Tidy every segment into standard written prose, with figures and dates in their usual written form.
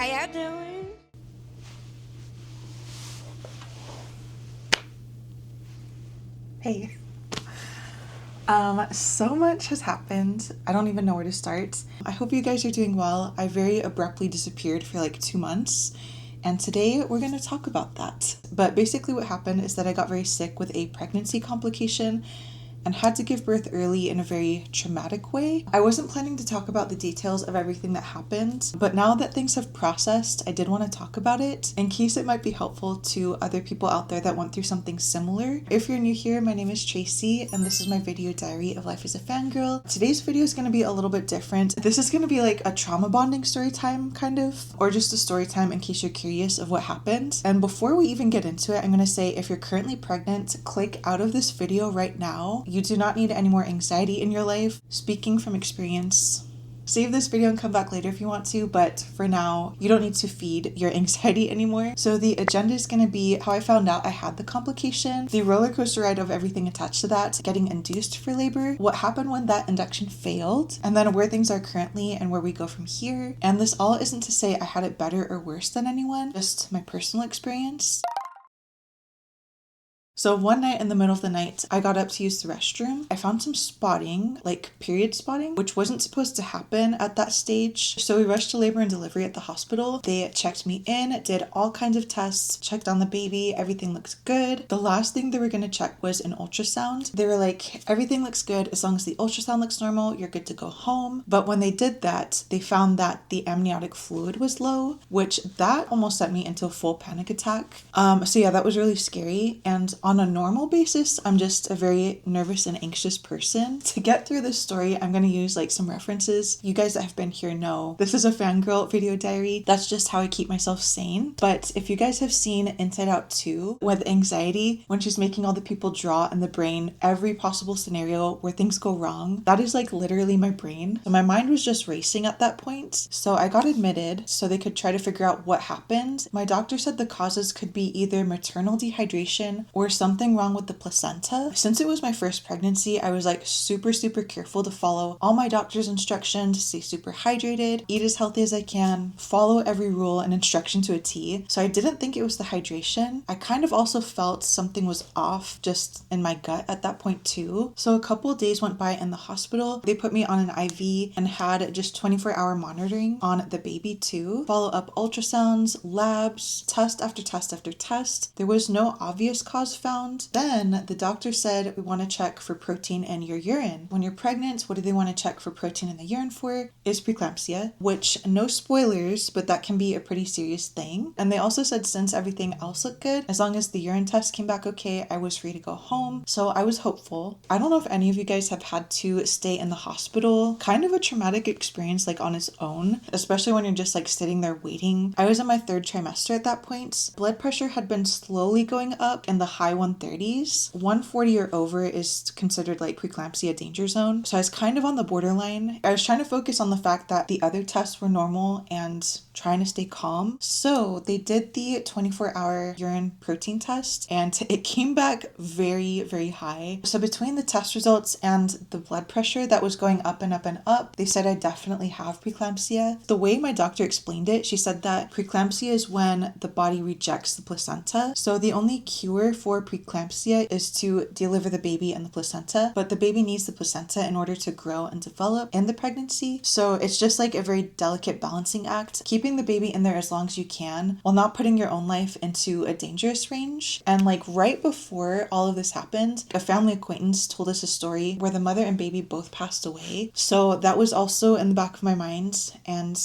How y'all doing? Hey. So much has happened. I don't even know where to start. I hope you guys are doing well. I very abruptly disappeared for like 2 months, and today we're going to talk about that. But basically what happened is that I got very sick with a pregnancy complication and had to give birth early in a very traumatic way. I wasn't planning to talk about the details of everything that happened, but now that things have processed, I did want to talk about it in case it might be helpful to other people out there that went through something similar. If you're new here, my name is Tracy, and this is my video diary of life as a fangirl. Today's video is going to be a little bit different. This is going to be like a trauma bonding story time, kind of, or just a story time in case you're curious of what happened. And before we even get into it, I'm going to say if you're currently pregnant, click out of this video right now. You do not need any more anxiety in your life. Speaking from experience. Save this video and come back later if you want to, but for now, you don't need to feed your anxiety anymore. So the agenda is going to be how I found out I had the complication, the roller coaster ride of everything attached to that, getting induced for labor, what happened when that induction failed, and then where things are currently and where we go from here. And this all isn't to say I had it better or worse than anyone, just my personal experience. So one night in the middle of the night, I got up to use the restroom. I found some spotting, like period spotting, which wasn't supposed to happen at that stage. So we rushed to labor and delivery at the hospital. They checked me in, did all kinds of tests, checked on the baby, everything looks good. The last thing they were going to check was an ultrasound. They were like, everything looks good. As long as the ultrasound looks normal, you're good to go home. But when they did that, they found that the amniotic fluid was low, which that almost sent me into a full panic attack. So yeah, that was really scary. And on a normal basis, I'm just a very nervous and anxious person. To get through this story, I'm going to use like some references. You guys that have been here know this is a fangirl video diary. That's just how I keep myself sane. But if you guys have seen Inside Out 2 with anxiety, when she's making all the people draw in the brain every possible scenario where things go wrong, that is like literally my brain. So my mind was just racing at that point. So I got admitted so they could try to figure out what happened. My doctor said the causes could be either maternal dehydration or something wrong with the placenta. Since it was my first pregnancy, I was like super careful to follow all my doctor's instructions, stay super hydrated, eat as healthy as I can, follow every rule and instruction to a T. So I didn't think it was the hydration. I kind of also felt something was off just in my gut at that point too. So a couple of days went by in the hospital. They put me on an IV and had just 24-hour monitoring on the baby too. Follow up ultrasounds, labs, test after test after test. There was no obvious cause found. Then the doctor said, we want to check for protein in your urine. When you're pregnant, what do they want to check for protein in the urine for? Is preeclampsia, which no spoilers, but that can be a pretty serious thing. And they also said since everything else looked good, as long as the urine test came back okay, I was free to go home. So I was hopeful. I don't know if any of you guys have had to stay in the hospital. Kind of a traumatic experience like on its own, especially when you're just like sitting there waiting. I was in my 3rd trimester at that point. Blood pressure had been slowly going up in the high 130s. 140 or over is considered like preeclampsia danger zone. So I was kind of on the borderline. I was trying to focus on the fact that the other tests were normal and trying to stay calm. So they did the 24-hour urine protein test and it came back very high. So between the test results and the blood pressure that was going up and up and up, they said I definitely have preeclampsia. The way my doctor explained it, she said that preeclampsia is when the body rejects the placenta. So the only cure for preeclampsia is to deliver the baby and the placenta, but the baby needs the placenta in order to grow and develop in the pregnancy. So it's just like a very delicate balancing act, keeping the baby in there as long as you can while not putting your own life into a dangerous range. And like right before all of this happened, a family acquaintance told us a story where the mother and baby both passed away. So that was also in the back of my mind, and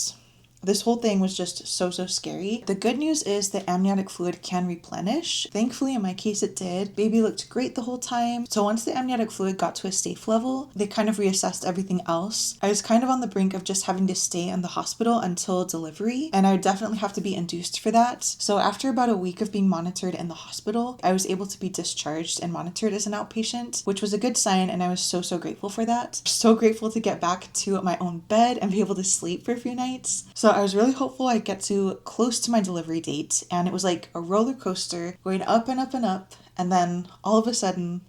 this whole thing was just so scary. The good news is that amniotic fluid can replenish. Thankfully, in my case, it did. Baby looked great the whole time. So once the amniotic fluid got to a safe level, they kind of reassessed everything else. I was kind of on the brink of just having to stay in the hospital until delivery, and I would definitely have to be induced for that. So after about a week of being monitored in the hospital, I was able to be discharged and monitored as an outpatient, which was a good sign, and I was so grateful for that. So grateful to get back to my own bed and be able to sleep for a few nights. So I was really hopeful I'd get to close to my delivery date, and it was like a roller coaster going up and up and up, and then all of a sudden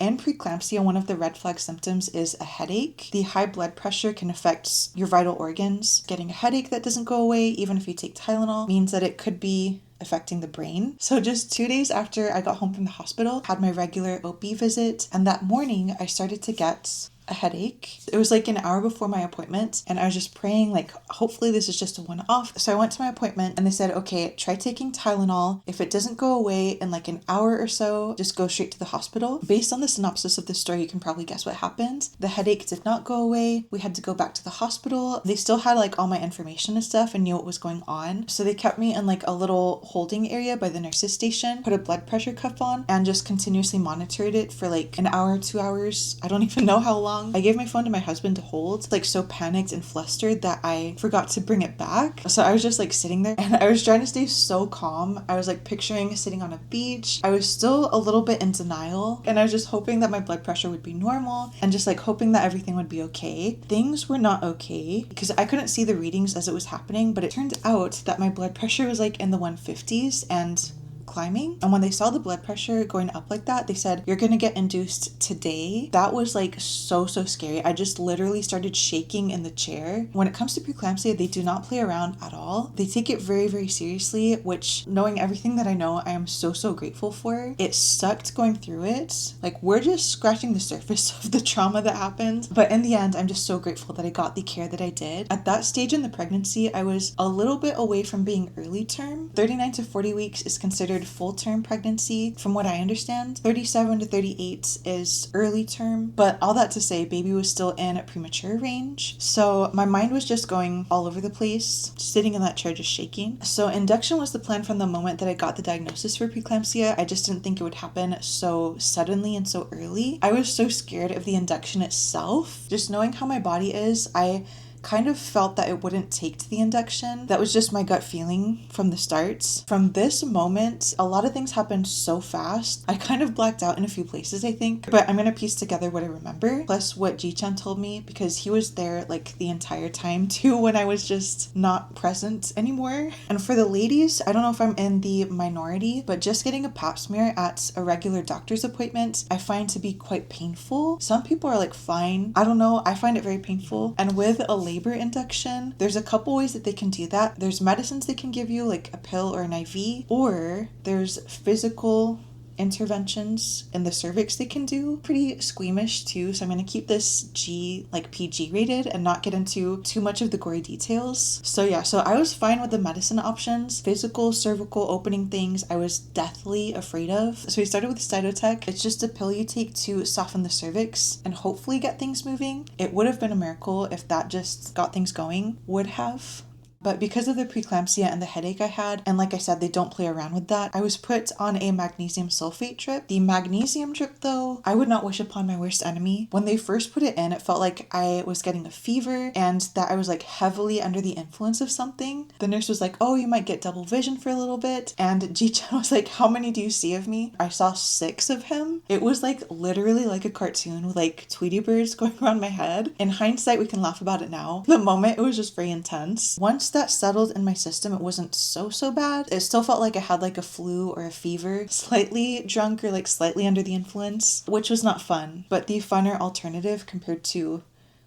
In preeclampsia, one of the red flag symptoms is a headache. The high blood pressure can affect your vital organs. Getting a headache that doesn't go away, even if you take Tylenol, means that it could be affecting the brain. So just 2 days after I got home from the hospital, had my regular OB visit, and that morning I started to get a headache. It was like an hour before my appointment, and I was just praying like, hopefully this is just a one-off. So I went to my appointment and they said, okay, try taking Tylenol. If it doesn't go away in like an hour or so, just go straight to the hospital. Based on the synopsis of the story, you can probably guess what happened. The headache did not go away. We had to go back to the hospital. They still had like all my information and stuff and knew what was going on. So they kept me in like a little holding area by the nurse's station, put a blood pressure cuff on, and just continuously monitored it for like an hour, 2 hours. I don't even know how long. I gave my phone to my husband to hold, like so panicked and flustered that I forgot to bring it back. So I was just like sitting there and I was trying to stay so calm. I was like picturing sitting on a beach. I was still a little bit in denial and I was just hoping that my blood pressure would be normal and just like hoping that everything would be okay. Things were not okay because I couldn't see the readings as it was happening, but it turned out that my blood pressure was like in the 150s and climbing. And when they saw the blood pressure going up like that, they said, you're gonna get induced today. That was like so scary. I just literally started shaking in the chair. When it comes to preeclampsia, they do not play around at all. They take it very seriously, which, knowing everything that I know, I am so grateful for. It sucked going through it. Like, we're just scratching the surface of the trauma that happened. But in the end, I'm just so grateful that I got the care that I did. At that stage in the pregnancy, I was a little bit away from being early term. 39 to 40 weeks is considered full-term pregnancy. From what I understand, 37 to 38 is early term, but all that to say, baby was still in a premature range. So my mind was just going all over the place, sitting in that chair just shaking. So induction was the plan from the moment that I got the diagnosis for preeclampsia. I just didn't think it would happen so suddenly and so early. I was so scared of the induction itself. Just knowing how my body is, I kind of felt that it wouldn't take to the induction. That was just my gut feeling from the start. From this moment, a lot of things happened so fast. I kind of blacked out in a few places, I think, but I'm gonna piece together what I remember, plus what Ji-chan told me, because he was there like the entire time too when I was just not present anymore. And for the ladies, I don't know if I'm in the minority, but just getting a pap smear at a regular doctor's appointment, I find to be quite painful. Some people are like fine. I don't know. I find it very painful. And with a labor induction, there's a couple ways that they can do that. There's medicines they can give you, like a pill or an IV, or there's physical interventions in the cervix they can do. Pretty squeamish too, so I'm going to keep this PG rated and not get into too much of the gory details. So yeah, so I was fine with the medicine options. Physical cervical opening things I was deathly afraid of. So we started with Cytotec. It's just a pill you take to soften the cervix and hopefully get things moving. It would have been a miracle if that just got things going. Would have. But because of the preeclampsia and the headache I had, and like I said, they don't play around with that, I was put on a magnesium sulfate drip. The magnesium drip, though, I would not wish upon my worst enemy. When they first put it in, it felt like I was getting a fever and that I was like heavily under the influence of something. The nurse was like, oh, you might get double vision for a little bit. And Ji-chan was like, how many do you see of me? I saw 6 of him. It was like literally like a cartoon with like Tweety birds going around my head. In hindsight, we can laugh about it now. The moment, it was just very intense. Once that settled in my system, it wasn't so bad. It still felt like I had like a flu or a fever, slightly drunk or like slightly under the influence, which was not fun, but the funner alternative compared to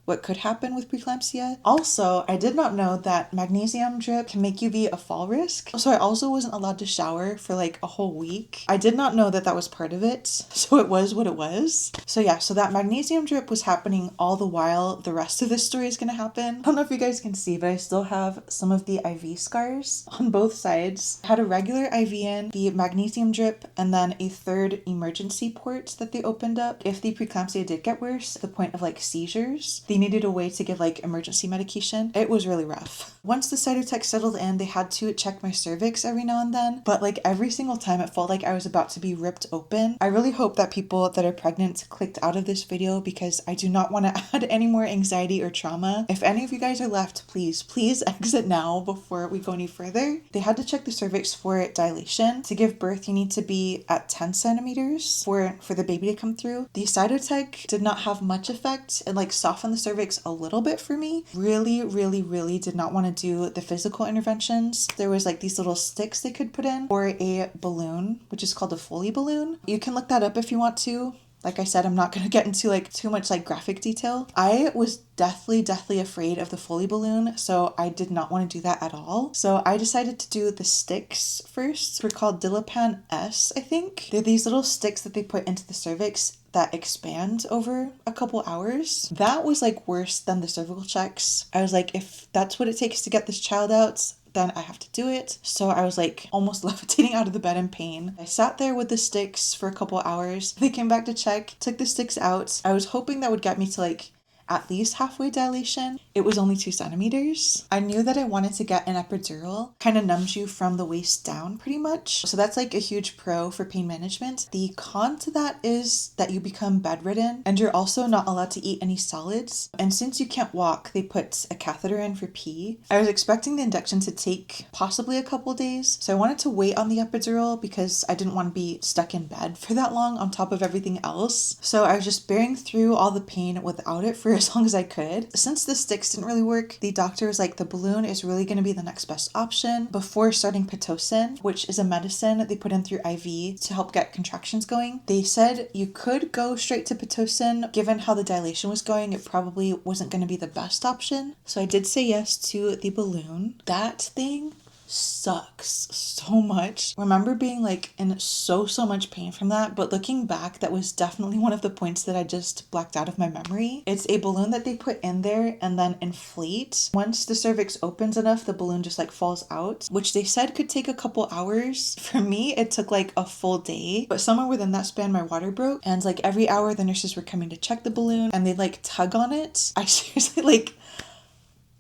what could happen with preeclampsia. Also, I did not know that magnesium drip can make you be a fall risk. So I also wasn't allowed to shower for like a whole week. I did not know that that was part of it. So it was what it was. So yeah, so that magnesium drip was happening all the while the rest of this story is going to happen. I don't know if you guys can see, but I still have some of the IV scars on both sides. I had a regular IV in, the magnesium drip, and then a third emergency port that they opened up if the preeclampsia did get worse, to the point of like seizures. They needed a way to give like emergency medication. It was really rough. Once the Cytotec settled in, they had to check my cervix every now and then, but like every single time it felt like I was about to be ripped open. I really hope that people that are pregnant clicked out of this video because I do not want to add any more anxiety or trauma. If any of you guys are left, please exit now before we go any further. They had to check the cervix for dilation. To give birth, you need to be at 10 centimeters for the baby to come through. The Cytotec did not have much effect. It like softened the cervix a little bit for me. Really did not want to do the physical interventions. There was like these little sticks they could put in, or a balloon, which is called a Foley balloon. You can look that up if you want to. Like I said, I'm not going to get into like too much like graphic detail. I was deathly afraid of the Foley balloon, so I did not want to do that at all. So I decided to do the sticks first. They're called Dilapan S, I think. They're these little sticks that they put into the cervix that expand over a couple hours. That was like worse than the cervical checks. I was like, if that's what it takes to get this child out, then I have to do it. So I was like almost levitating out of the bed in pain. I sat there with the sticks for a couple hours. They came back to check, took the sticks out. I was hoping that would get me to like at least halfway dilation. It was only 2 centimeters. I knew that I wanted to get an epidural. Kind of numbs you from the waist down pretty much. So that's like a huge pro for pain management. The con to that is that you become bedridden and you're also not allowed to eat any solids. And since you can't walk, they put a catheter in for pee. I was expecting the induction to take possibly a couple days. So I wanted to wait on the epidural because I didn't want to be stuck in bed for that long on top of everything else. So I was just bearing through all the pain without it for as long as I could. Since the sticks didn't really work, the doctor was like, the balloon is really going to be the next best option before starting Pitocin, which is a medicine that they put in through IV to help get contractions going. They said you could go straight to Pitocin. Given how the dilation was going, it probably wasn't going to be the best option. So I did say yes to the balloon. That thing sucks so much. Remember being like in so much pain from that, but looking back, that was definitely one of the points that I just blacked out of my memory. It's a balloon that they put in there and then inflate. Once the cervix opens enough, the balloon just like falls out, which they said could take a couple hours. For me, it took like a full day, but somewhere within that span my water broke, and like every hour the nurses were coming to check the balloon and they'd like tug on it. I seriously like,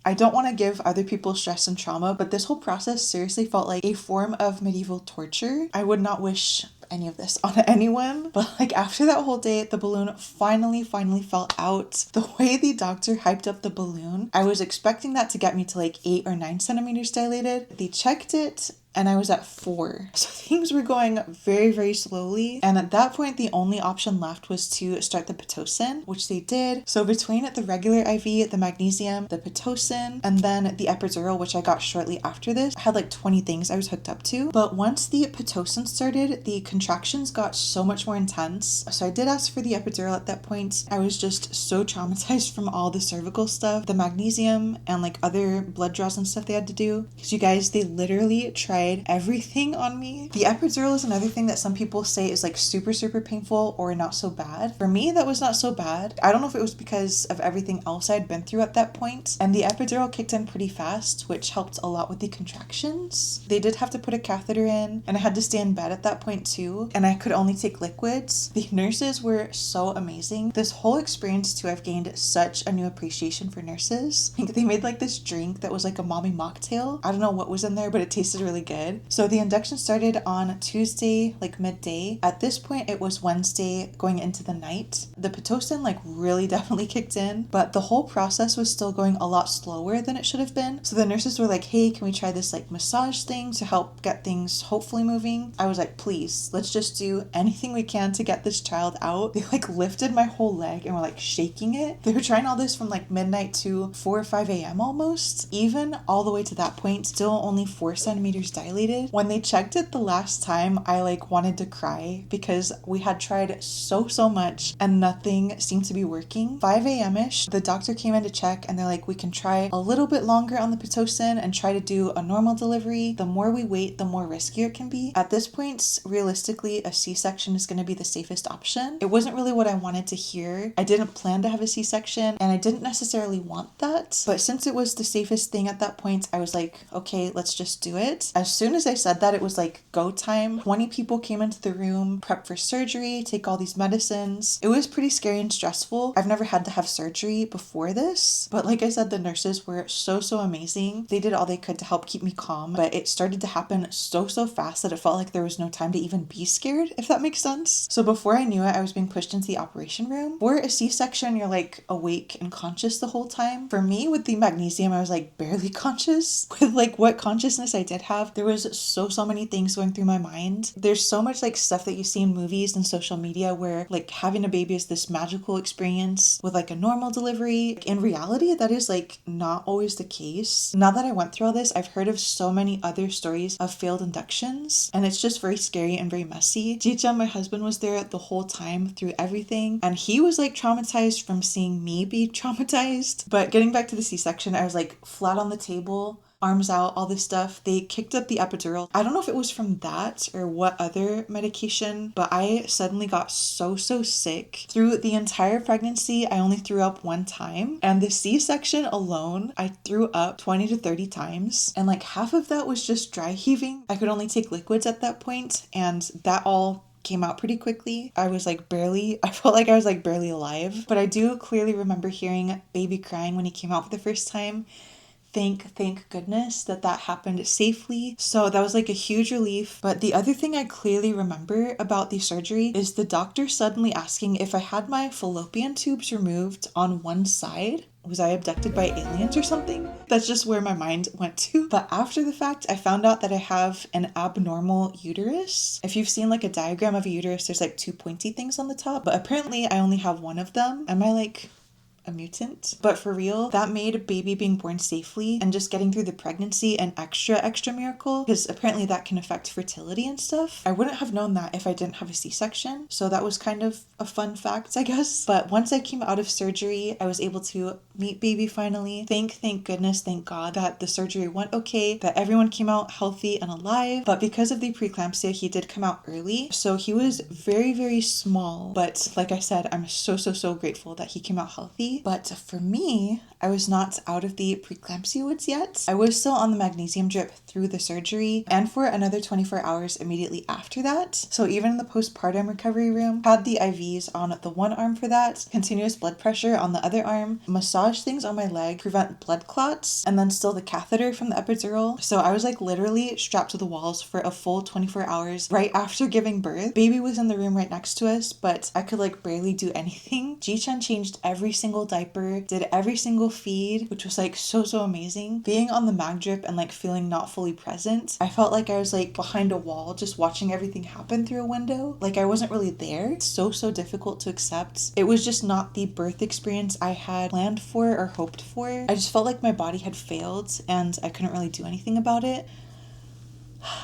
I don't want to give other people stress and trauma, but this whole process seriously felt like a form of medieval torture. I would not wish any of this on anyone, but like after that whole day, the balloon finally fell out. The way the doctor hyped up the balloon, I was expecting that to get me to like 8 or 9 centimeters dilated. They checked it and I was at 4. So things were going very slowly. And at that point, the only option left was to start the Pitocin, which they did. So between the regular IV, the magnesium, the Pitocin, and then the epidural, which I got shortly after this, I had like 20 things I was hooked up to. But once the Pitocin started, the contractions got so much more intense. So I did ask for the epidural at that point. I was just so traumatized from all the cervical stuff, the magnesium, and like other blood draws and stuff they had to do. Because you guys, they literally tried everything on me. The epidural is another thing that some people say is like super painful or not so bad. For me, that was not so bad. I don't know if it was because of everything else I'd been through at that point. And the epidural kicked in pretty fast, which helped a lot with the contractions. They did have to put a catheter in, and I had to stay in bed at that point too. And I could only take liquids. The nurses were so amazing. This whole experience too, I've gained such a new appreciation for nurses. I think they made like this drink that was like a mommy mocktail. I don't know what was in there, but it tasted really good. So the induction started on Tuesday, like midday. At this point, it was Wednesday going into the night. The Pitocin like really definitely kicked in, but the whole process was still going a lot slower than it should have been. So the nurses were like, hey, can we try this like massage thing to help get things hopefully moving? I was like, please, let's just do anything we can to get this child out. They like lifted my whole leg and were like shaking it. They were trying all this from like midnight to 4 or 5 a.m. almost. Even all the way to that point, still only 4 centimeters dilated. When they checked it the last time, I like wanted to cry because we had tried so much and nothing seemed to be working. 5 a.m.-ish, the doctor came in to check and they're like, we can try a little bit longer on the Pitocin and try to do a normal delivery. The more we wait, the more riskier it can be. At this point, realistically, a C-section is going to be the safest option. It wasn't really what I wanted to hear. I didn't plan to have a C-section and I didn't necessarily want that. But since it was the safest thing at that point, I was like, okay, let's just do it. As soon as I said that, it was like go time. 20 people came into the room, prep for surgery, take all these medicines. It was pretty scary and stressful. I've never had to have surgery before this, but like I said, the nurses were so amazing. They did all they could to help keep me calm, but it started to happen so fast that it felt like there was no time to even be scared, if that makes sense. So before I knew it, I was being pushed into the operation room. For a C-section, you're like awake and conscious the whole time. For me, with the magnesium, I was like barely conscious. With like what consciousness I did have, There was so many things going through my mind. There's so much like stuff that you see in movies and social media where like having a baby is this magical experience with like a normal delivery. In reality, that is like not always the case. Now that I went through all this, I've heard of so many other stories of failed inductions, and it's just very scary and very messy. Jicha, my husband, was there the whole time through everything, and he was like traumatized from seeing me be traumatized. But getting back to the C-section, I was like flat on the table, arms out, all this stuff. They kicked up the epidural. I don't know if it was from that or what other medication, but I suddenly got so sick. Through the entire pregnancy, I only threw up one time, and the C-section alone, I threw up 20 to 30 times, and like half of that was just dry heaving. I could only take liquids at that point, and that all came out pretty quickly. I felt like I was like barely alive, but I do clearly remember hearing baby crying when he came out for the first time. Thank goodness that happened safely. So that was like a huge relief. But the other thing I clearly remember about the surgery is the doctor suddenly asking if I had my fallopian tubes removed on one side. Was I abducted by aliens or something? That's just where my mind went to. But after the fact, I found out that I have an abnormal uterus. If you've seen like a diagram of a uterus, there's like two pointy things on the top, but apparently I only have one of them. Am I like a mutant? But for real, that made baby being born safely and just getting through the pregnancy an extra miracle, because apparently that can affect fertility and stuff. I wouldn't have known that if I didn't have a C-section, so that was kind of a fun fact, I guess. But once I came out of surgery, I was able to meet baby finally. Thank goodness, thank God that the surgery went okay, that everyone came out healthy and alive. But because of the preeclampsia, he did come out early, so he was very small. But like I said, I'm so grateful that he came out healthy. But for me, I was not out of the preeclampsia woods yet. I was still on the magnesium drip through the surgery and for another 24 hours immediately after that. So even in the postpartum recovery room, had the IVs on the one arm for that, continuous blood pressure on the other arm, massage things on my leg, prevent blood clots, and then still the catheter from the epidural. So I was like literally strapped to the walls for a full 24 hours right after giving birth. Baby was in the room right next to us, but I could like barely do anything. Ji-chan changed every single diaper, did every single feed, which was like so amazing. Being on the mag drip and like feeling not fully present, I felt like I was like behind a wall just watching everything happen through a window. Like I wasn't really there. It's so difficult to accept. It was just not the birth experience I had planned for or hoped for. I just felt like my body had failed and I couldn't really do anything about it.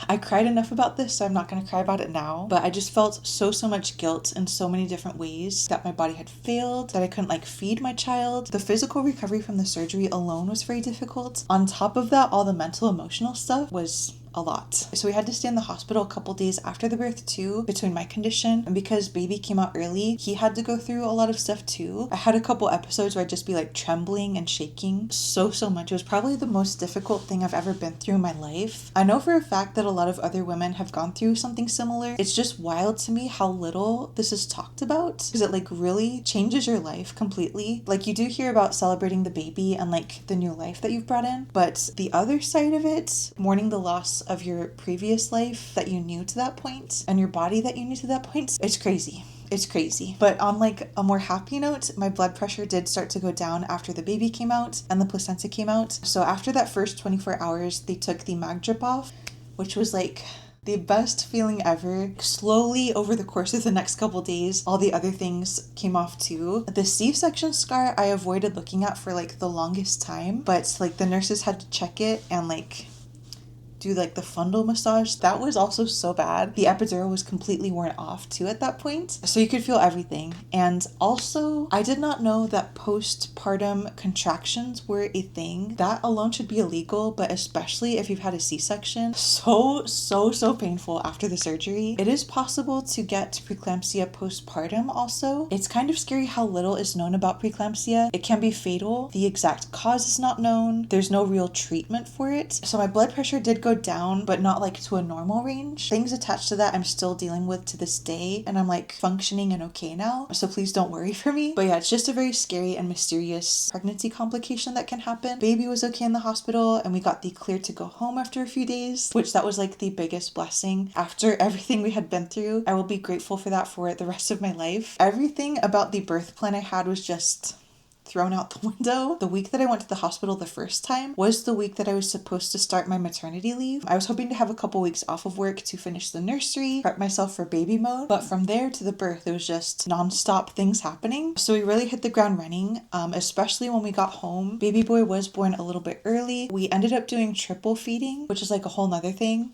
I cried enough about this, so I'm not going to cry about it now, but I just felt so much guilt in so many different ways that my body had failed, that I couldn't like feed my child. The physical recovery from the surgery alone was very difficult. On top of that, all the mental emotional stuff was a lot. So we had to stay in the hospital a couple days after the birth too, between my condition, and because baby came out early, he had to go through a lot of stuff too. I had a couple episodes where I'd just be like trembling and shaking so much. It was probably the most difficult thing I've ever been through in my life. I know for a fact that a lot of other women have gone through something similar. It's just wild to me how little this is talked about, because it like really changes your life completely. Like you do hear about celebrating the baby and like the new life that you've brought in, but the other side of it, mourning the loss of your previous life that you knew to that point and your body that you knew to that point, it's crazy. It's crazy. But on like a more happy note, my blood pressure did start to go down after the baby came out and the placenta came out. So after that first 24 hours, they took the mag drip off, which was like the best feeling ever. Slowly over the course of the next couple days, all the other things came off too. The C-section scar I avoided looking at for like the longest time, but like the nurses had to check it and like do like the fundal massage. That was also so bad. The epidural was completely worn off too at that point, so you could feel everything. And also, I did not know that postpartum contractions were a thing. That alone should be illegal, but especially if you've had a C-section. So painful after the surgery. It is possible to get preeclampsia postpartum also. It's kind of scary how little is known about preeclampsia. It can be fatal. The exact cause is not known. There's no real treatment for it. So my blood pressure did go down, but not like to a normal range. Things attached to that I'm still dealing with to this day, and I'm like functioning and okay now, so please don't worry for me. But yeah, it's just a very scary and mysterious pregnancy complication that can happen. Baby was okay in the hospital, and we got the clear to go home after a few days, which that was like the biggest blessing after everything we had been through. I will be grateful for that for the rest of my life. Everything about the birth plan I had was just thrown out the window. The week that I went to the hospital the first time was the week that I was supposed to start my maternity leave. I was hoping to have a couple weeks off of work to finish the nursery, prep myself for baby mode, but from there to the birth, it was just non-stop things happening. So we really hit the ground running, especially when we got home. Baby boy was born a little bit early. We ended up doing triple feeding, which is like a whole nother thing.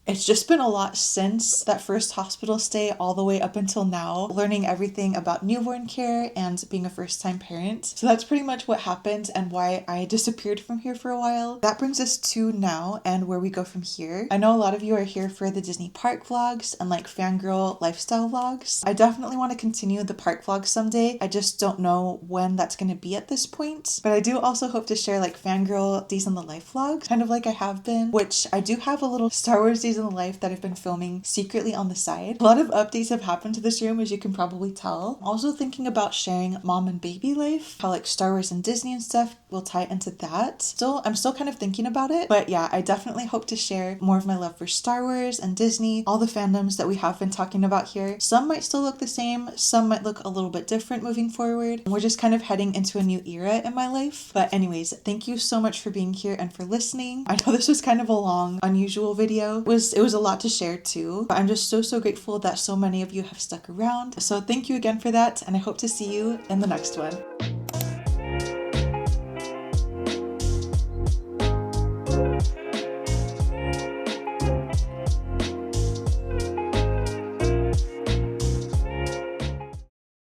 It's just been a lot since that first hospital stay all the way up until now, learning everything about newborn care and being a first-time parent. So that's pretty much what happened and why I disappeared from here for a while. That brings us to now and where we go from here. I know a lot of you are here for the Disney park vlogs and like fangirl lifestyle vlogs. I definitely want to continue the park vlogs someday. I just don't know when that's going to be at this point. But I do also hope to share like fangirl days in the life vlogs, kind of like I have been, which I do have a little Star Wars days in the life that I've been filming secretly on the side. A lot of updates have happened to this room, as you can probably tell. I'm also thinking about sharing mom and baby life, how like Star Wars and Disney and stuff will tie into that. I'm still kind of thinking about it, but yeah, I definitely hope to share more of my love for Star Wars and Disney, all the fandoms that we have been talking about here. Some might still look the same, some might look a little bit different moving forward. We're just kind of heading into a new era in my life. But anyways, thank you so much for being here and for listening. I know this was kind of a long, unusual video. It was a lot to share too, but I'm just so grateful that so many of you have stuck around. So thank you again for that, and I hope to see you in the next one.